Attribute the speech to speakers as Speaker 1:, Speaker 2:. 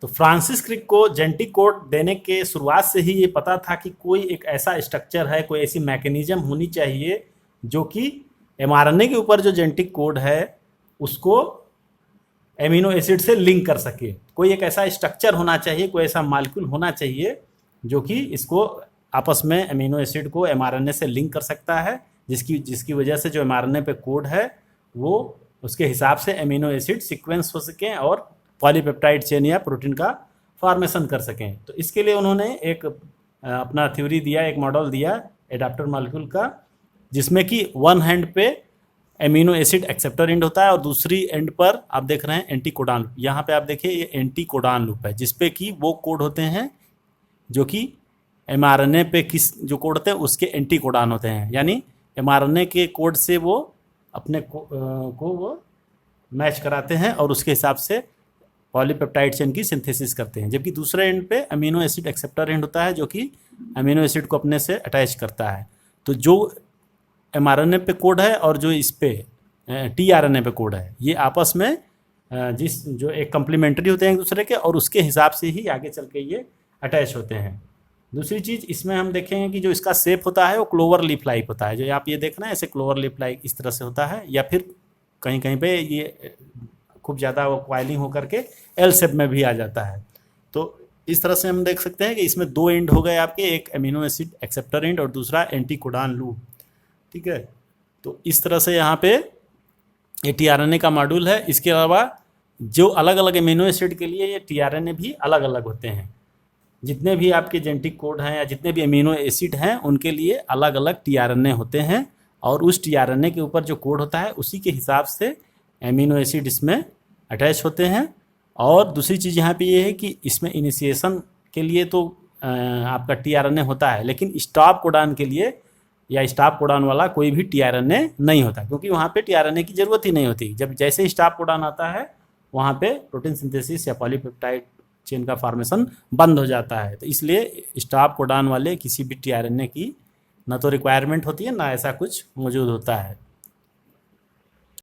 Speaker 1: तो Francis Crick को genetic code देने के शुरुआत से ही ये पता था कि कोई एक ऐसा स्ट्रक्चर है, कोई ऐसी मैकेनिज्म होनी चाहिए जो कि एमआरएनए के ऊपर जो जेनेटिक कोड है उसको एमिनो एसिड से लिंक कर सके। कोई एक ऐसा स्ट्रक्चर होना चाहिए, कोई ऐसा मॉलिक्यूल होना चाहिए जो कि इसको आपस में एमिनो एसिड को एमआरएनए से लिंक कर सकता है, जिसकी जिसकी वजह से जो एमआरएनए पे कोड है वो उसके हिसाब से एमिनो एसिड सीक्वेंस हो सकें और पॉलीपेप्टाइड चेन या प्रोटीन का फॉर्मेशन कर सकें। तो इसके लिए उन्होंने एक अपना थ्योरी दिया, एक मॉडल दिया एडाप्टर मॉलिक्यूल का, जिसमें कि वन हैंड पे एमिनो एसिड एक्सेप्टर एंड होता है और दूसरी एंड पर आप देख रहे हैं एंटी कोडान लूप। यहाँ पे आप देखिए ये एंटी कोडान लूप है, जिसपे कि वो कोड होते हैं जो कि एमआरएनए पे किस जो कोड होते हैं उसके एंटी कोडान होते हैं, यानी एमआरएनए के कोड से वो अपने को वो मैच कराते हैं और उसके हिसाब से पॉलीपेप्टाइड चेन की सिंथेसिस करते हैं। जबकि दूसरे एंड पे अमीनो एसिड एक्सेप्टर एंड होता है जो कि अमीनो एसिड को अपने से अटैच करता है। तो जो एमआरएनए पे कोड है और जो इस पे टीआरएनए पे कोड है, ये आपस में जो एक कम्प्लीमेंट्री होते हैं एक दूसरे के, और उसके हिसाब से ही आगे चल के ये अटैच होते हैं। दूसरी चीज़ इसमें हम देखेंगे कि जो इसका शेप होता है वो क्लोवर लीफ लाइक होता है। जो आप ये देख रहे हैं ऐसे क्लोवर लीफ लाइक इस तरह से होता है, या फिर कहीं कहीं पे ये खूब ज़्यादा वो क्वाइलिंग होकर के एल शेप में भी आ जाता है। तो इस तरह से हम देख सकते हैं कि इसमें दो एंड हो गए आपके, एक एमिनो एसिड एक्सेप्टर एंड और दूसरा एंटी कोडान लूप। ठीक है, तो इस तरह से यहाँ पे ये टीआरएनए का मॉड्यूल है। इसके अलावा जो अलग अलग एमिनो एसिड के लिए ये टीआरएनए भी अलग अलग होते हैं। जितने भी आपके जेनेटिक कोड हैं या जितने भी एमिनो एसिड हैं उनके लिए अलग अलग टीआरएनए होते हैं, और उस टीआरएनए के ऊपर जो कोड होता है उसी के हिसाब से एमिनो एसिड इसमें अटैच होते हैं। और दूसरी चीज़ यहाँ पे ये है कि इसमें इनिशिएशन के लिए तो आपका टीआरएनए होता है, लेकिन स्टॉप कोडान के लिए या स्टॉप कोडान वाला कोई भी टीआरएनए नहीं होता, क्योंकि वहाँ पे टीआरएनए की ज़रूरत ही नहीं होती। जब जैसे ही स्टॉप कोडान आता है वहाँ पे प्रोटीन सिंथेसिस या पॉलीपेप्टाइड चेन का फॉर्मेशन बंद हो जाता है। तो इसलिए स्टॉप कोडान वाले किसी भी टीआरएनए की ना तो रिक्वायरमेंट होती है ना ऐसा कुछ मौजूद होता है।